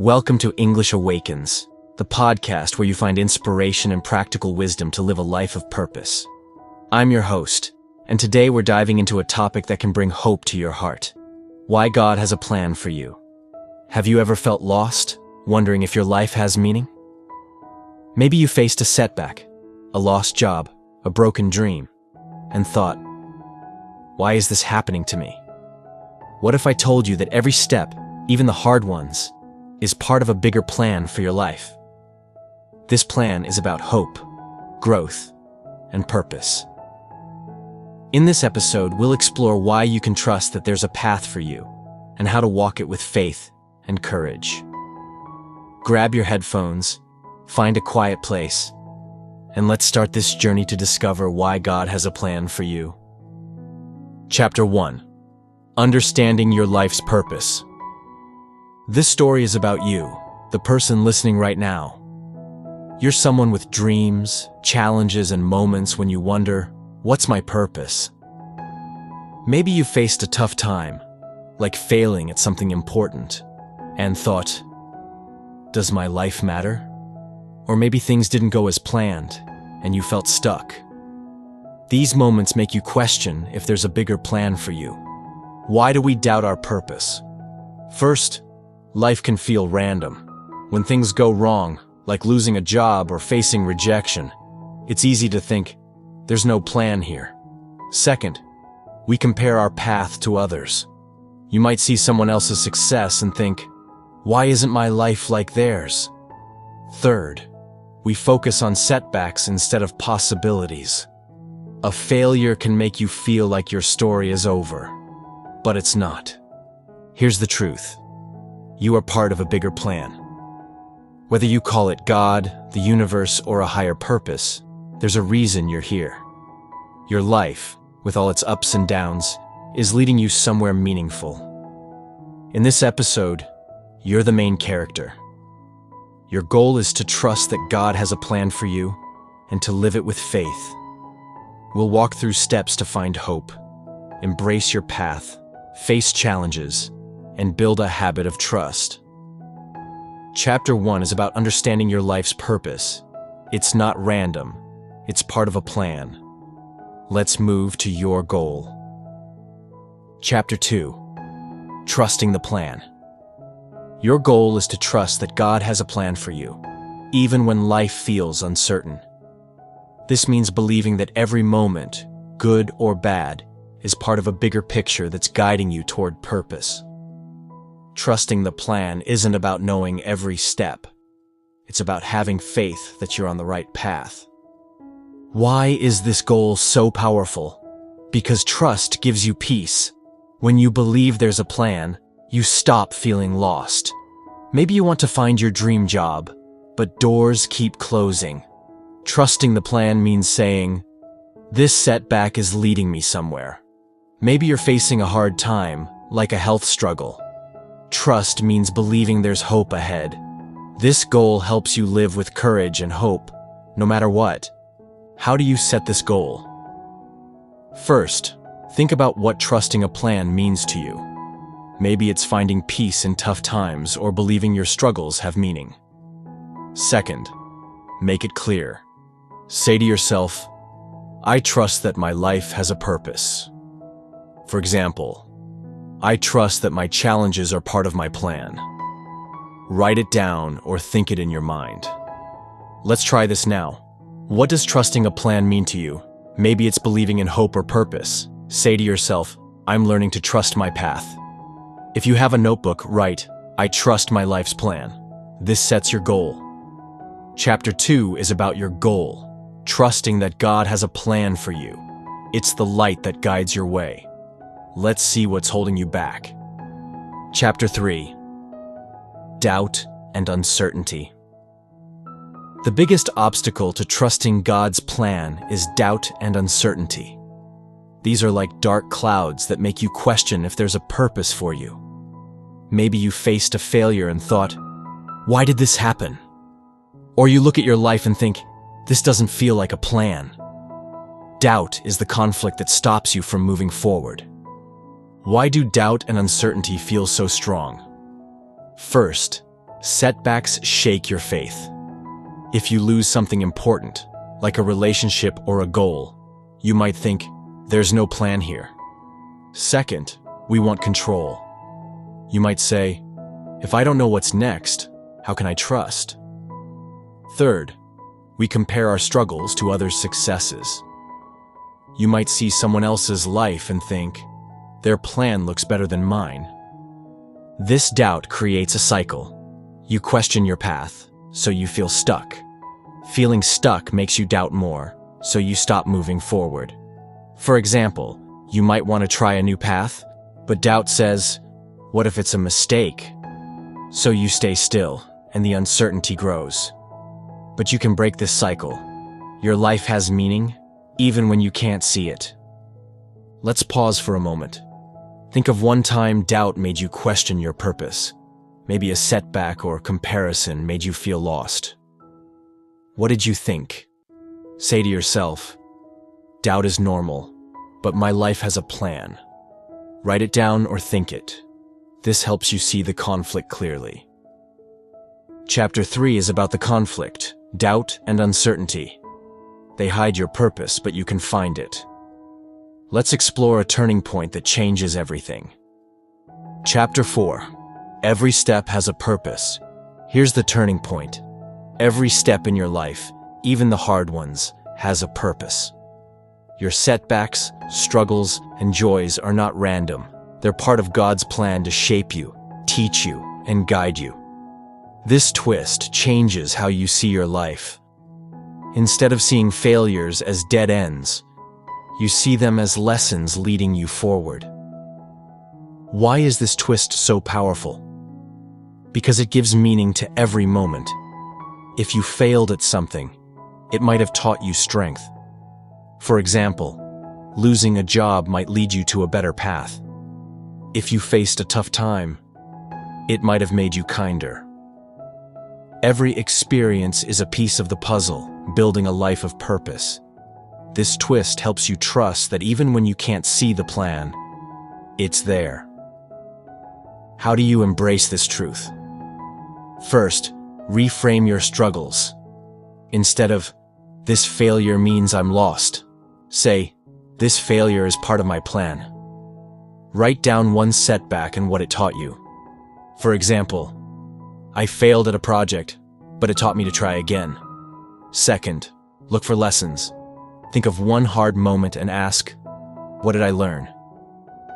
Welcome to English Awakens, the podcast where you find inspiration and practical wisdom to live a life of purpose. I'm your host, and today we're diving into a topic that can bring hope to your heart. Why God has a plan for you. Have you ever felt lost, wondering if your life has meaning? Maybe you faced a setback, a lost job, a broken dream, and thought, why is this happening to me? What if I told you that every step, even the hard ones, is part of a bigger plan for your life? This plan is about hope, growth, and purpose. In this episode, we'll explore why you can trust that there's a path for you and how to walk it with faith and courage. Grab your headphones, find a quiet place, and let's start this journey to discover why God has a plan for you. Chapter 1. Understanding your life's purpose. This story is about you, the person listening right now. You're someone with dreams, challenges, and moments when you wonder, what's my purpose? Maybe you faced a tough time, like failing at something important, and thought, does my life matter? Or maybe things didn't go as planned, and you felt stuck. These moments make you question if there's a bigger plan for you. Why do we doubt our purpose? First, life can feel random. When things go wrong, like losing a job or facing rejection, it's easy to think, there's no plan here. Second, we compare our path to others. You might see someone else's success and think, why isn't my life like theirs? Third, we focus on setbacks instead of possibilities. A failure can make you feel like your story is over, but it's not. Here's the truth. You are part of a bigger plan. Whether you call it God, the universe, or a higher purpose, there's a reason you're here. Your life, with all its ups and downs, is leading you somewhere meaningful. In this episode, you're the main character. Your goal is to trust that God has a plan for you and to live it with faith. We'll walk through steps to find hope, embrace your path, face challenges, and build a habit of trust. Chapter 1 is about understanding your life's purpose. It's not random. It's part of a plan. Let's move to your goal. Chapter 2. Trusting the plan. Your goal is to trust that God has a plan for you, even when life feels uncertain. This means believing that every moment, good or bad, is part of a bigger picture that's guiding you toward purpose. Trusting the plan isn't about knowing every step. It's about having faith that you're on the right path. Why is this goal so powerful? Because trust gives you peace. When you believe there's a plan, you stop feeling lost. Maybe you want to find your dream job, but doors keep closing. Trusting the plan means saying, this setback is leading me somewhere. Maybe you're facing a hard time, like a health struggle. Trust means believing there's hope ahead. This goal helps you live with courage and hope, no matter what. How do you set this goal? First, think about what trusting a plan means to you. Maybe it's finding peace in tough times or believing your struggles have meaning. Second, make it clear. Say to yourself, I trust that my life has a purpose. For example, I trust that my challenges are part of my plan. Write it down or think it in your mind. Let's try this now. What does trusting a plan mean to you? Maybe it's believing in hope or purpose. Say to yourself, I'm learning to trust my path. If you have a notebook, write, I trust my life's plan. This sets your goal. Chapter 2 is about your goal, trusting that God has a plan for you. It's the light that guides your way. Let's see what's holding you back. Chapter 3. Doubt and uncertainty. The biggest obstacle to trusting God's plan is doubt and uncertainty. These are like dark clouds that make you question if there's a purpose for you. Maybe you faced a failure and thought, why did this happen? Or you look at your life and think, this doesn't feel like a plan. Doubt is the conflict that stops you from moving forward. Why do doubt and uncertainty feel so strong? First, Setbacks shake your faith. If you lose something important, like a relationship or a goal, you might think, there's no plan here. Second, we want control. You might say, if I don't know what's next, how can I trust? Third, we compare our struggles to others' successes. You might see someone else's life and think, their plan looks better than mine. This doubt creates a cycle. You question your path, so you feel stuck. Feeling stuck makes you doubt more, so you stop moving forward. For example, you might want to try a new path, but doubt says, what if it's a mistake? So you stay still, and the uncertainty grows. But you can break this cycle. Your life has meaning, even when you can't see it. Let's pause for a moment. Think of one time doubt made you question your purpose. Maybe a setback or comparison made you feel lost. What did you think? Say to yourself, doubt is normal, but my life has a plan. Write it down or think it. This helps you see the conflict clearly. Chapter 3 is about the conflict, doubt, and uncertainty. They hide your purpose, but you can find it. Let's explore a turning point that changes everything. Chapter 4. Every step has a purpose. Here's the turning point. Every step in your life, even the hard ones, has a purpose. Your setbacks, struggles, and joys are not random. They're part of God's plan to shape you, teach you, and guide you. This twist changes how you see your life. Instead of seeing failures as dead ends, you see them as lessons leading you forward. Why is this twist so powerful? Because it gives meaning to every moment. If you failed at something, it might have taught you strength. For example, losing a job might lead you to a better path. If you faced a tough time, it might have made you kinder. Every experience is a piece of the puzzle, building a life of purpose. This twist helps you trust that even when you can't see the plan, it's there. How do you embrace this truth? First, reframe your struggles. Instead of, this failure means I'm lost, say, this failure is part of my plan. Write down one setback and what it taught you. For example, I failed at a project, but it taught me to try again. Second, look for lessons. Think of one hard moment and ask, what did I learn?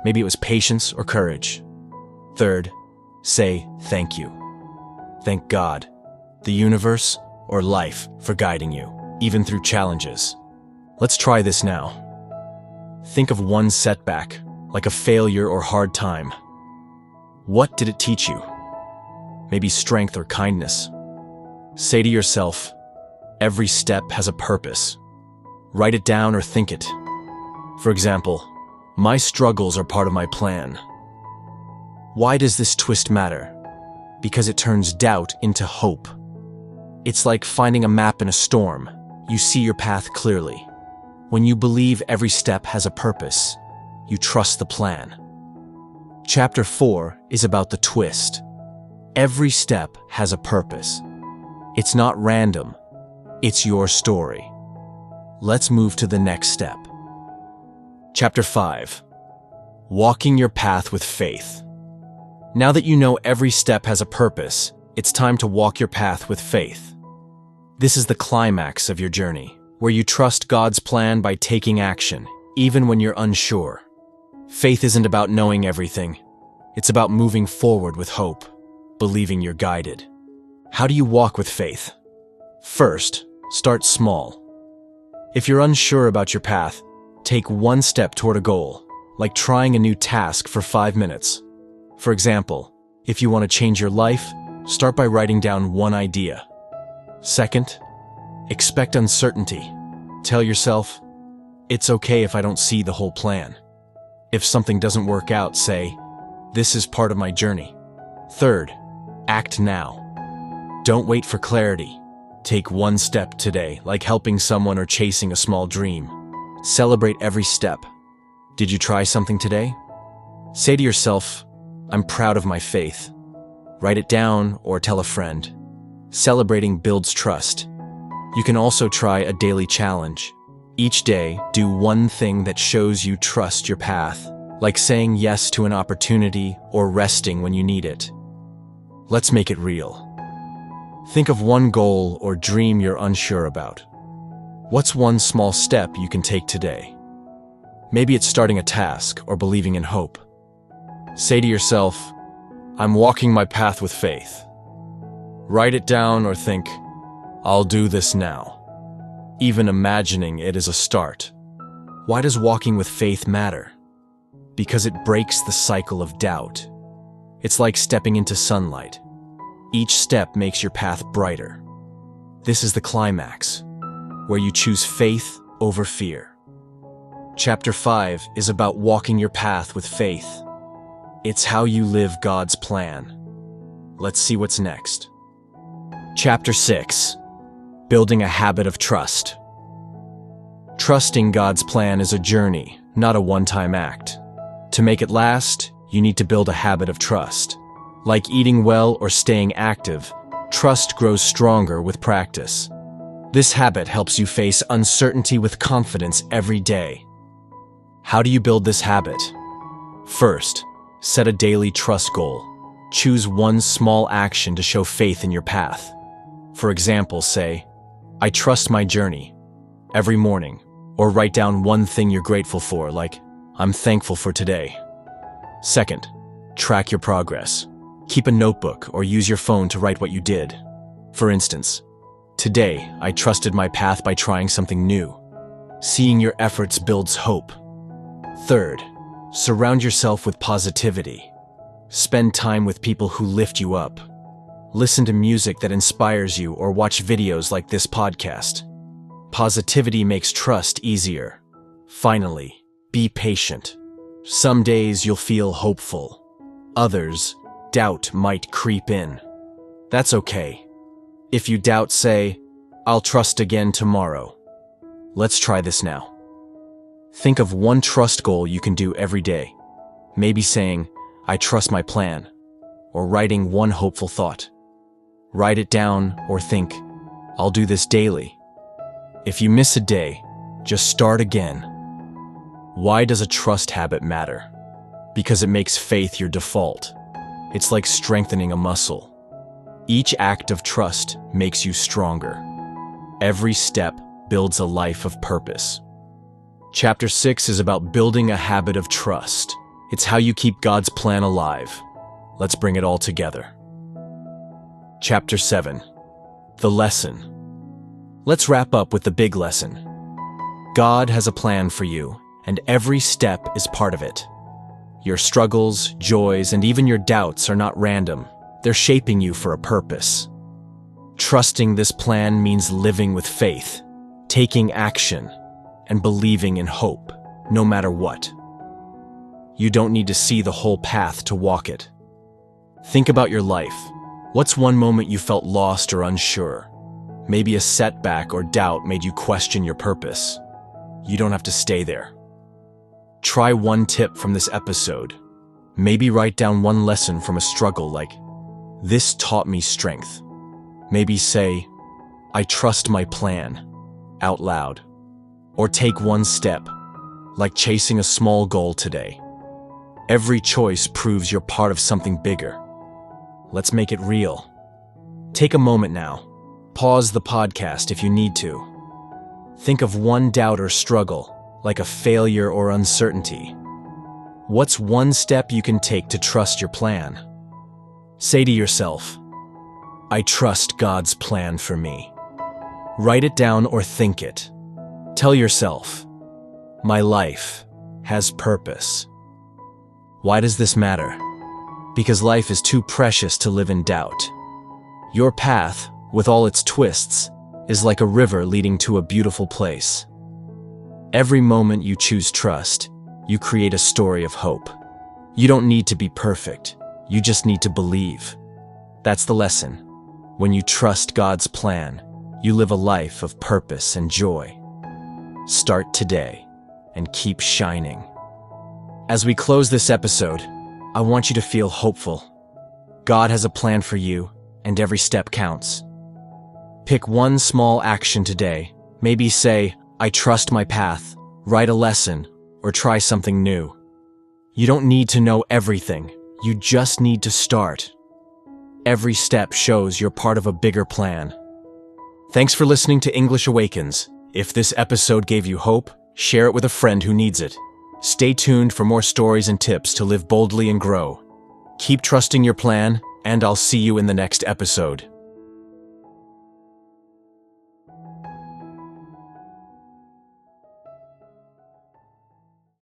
Maybe it was patience or courage. Third, say thank you. Thank God, the universe, or life for guiding you, even through challenges. Let's try this now. Think of one setback, like a failure or hard time. What did it teach you? Maybe strength or kindness. Say to yourself, every step has a purpose. Write it down or think it. For example, my struggles are part of my plan. Why does this twist matter? Because it turns doubt into hope. It's like finding a map in a storm. You see your path clearly. When you believe every step has a purpose, you trust the plan. Chapter 4 is about the twist. Every step has a purpose. It's not random. It's your story. Let's move to the next step. Chapter 5. Walking your path with faith. Now that you know every step has a purpose, it's time to walk your path with faith. This is the climax of your journey, where you trust God's plan by taking action, even when you're unsure. Faith isn't about knowing everything. It's about moving forward with hope, believing you're guided. How do you walk with faith? First, start small. If you're unsure about your path, take one step toward a goal, like trying a new task for 5 minutes. For example, if you want to change your life, start by writing down one idea. Second, expect uncertainty. Tell yourself, it's okay if I don't see the whole plan. If something doesn't work out, say, this is part of my journey. Third, act now. Don't wait for clarity. Take one step today, like helping someone or chasing a small dream. Celebrate every step. Did you try something today? Say to yourself, I'm proud of my faith. Write it down or tell a friend. Celebrating builds trust. You can also try a daily challenge. Each day, do one thing that shows you trust your path, like saying yes to an opportunity or resting when you need it. Let's make it real. Think of one goal or dream you're unsure about. What's one small step you can take today? Maybe it's starting a task or believing in hope. Say to yourself, I'm walking my path with faith. Write it down or think, I'll do this now. Even imagining it is a start. Why does walking with faith matter? Because it breaks the cycle of doubt. It's like stepping into sunlight. Each step makes your path brighter. This is the climax, where you choose faith over fear. Chapter 5 is about walking your path with faith. It's how you live God's plan. Let's see what's next. Chapter 6. Building a habit of trust. Trusting God's plan is a journey, not a one-time act. To make it last, you need to build a habit of trust. Like eating well or staying active, trust grows stronger with practice. This habit helps you face uncertainty with confidence every day. How do you build this habit? First, set a daily trust goal. Choose one small action to show faith in your path. For example, say, I trust my journey every morning, or write down one thing you're grateful for, like, I'm thankful for today. Second, track your progress. Keep a notebook or use your phone to write what you did. For instance, today I trusted my path by trying something new. Seeing your efforts builds hope. Third, surround yourself with positivity. Spend time with people who lift you up. Listen to music that inspires you or watch videos like this podcast. Positivity makes trust easier. Finally, be patient. Some days you'll feel hopeful. Others, doubt might creep in. That's okay. If you doubt, say, I'll trust again tomorrow. Let's try this now. Think of one trust goal you can do every day. Maybe saying, I trust my plan, or writing one hopeful thought. Write it down or think, I'll do this daily. If you miss a day, just start again. Why does a trust habit matter? Because it makes faith your default. It's like strengthening a muscle. Each act of trust makes you stronger. Every step builds a life of purpose. Chapter 6 is about building a habit of trust. It's how you keep God's plan alive. Let's bring it all together. Chapter 7. The lesson. Let's wrap up with the big lesson. God has a plan for you, and every step is part of it. Your struggles, joys, and even your doubts are not random. They're shaping you for a purpose. Trusting this plan means living with faith, taking action, and believing in hope, no matter what. You don't need to see the whole path to walk it. Think about your life. What's one moment you felt lost or unsure? Maybe a setback or doubt made you question your purpose. You don't have to stay there. Try one tip from this episode. Maybe write down one lesson from a struggle like, this taught me strength. Maybe say, I trust my plan, out loud. Or take one step, like chasing a small goal today. Every choice proves you're part of something bigger. Let's make it real. Take a moment now. Pause the podcast if you need to. Think of one doubt or struggle, like a failure or uncertainty. What's one step you can take to trust your plan? Say to yourself, I trust God's plan for me. Write it down or think it. Tell yourself, my life has purpose. Why does this matter? Because life is too precious to live in doubt. Your path, with all its twists, is like a river leading to a beautiful place. Every moment you choose trust, you create a story of hope. You don't need to be perfect, you just need to believe. That's the lesson. When you trust God's plan, you live a life of purpose and joy. Start today and keep shining. As we close this episode, I want you to feel hopeful. God has a plan for you, and every step counts. Pick one small action today. Maybe say, I trust my path, write a lesson, or try something new. You don't need to know everything. You just need to start. Every step shows you're part of a bigger plan. Thanks for listening to English Awakens. If this episode gave you hope, share it with a friend who needs it. Stay tuned for more stories and tips to live boldly and grow. Keep trusting your plan, and I'll see you in the next episode.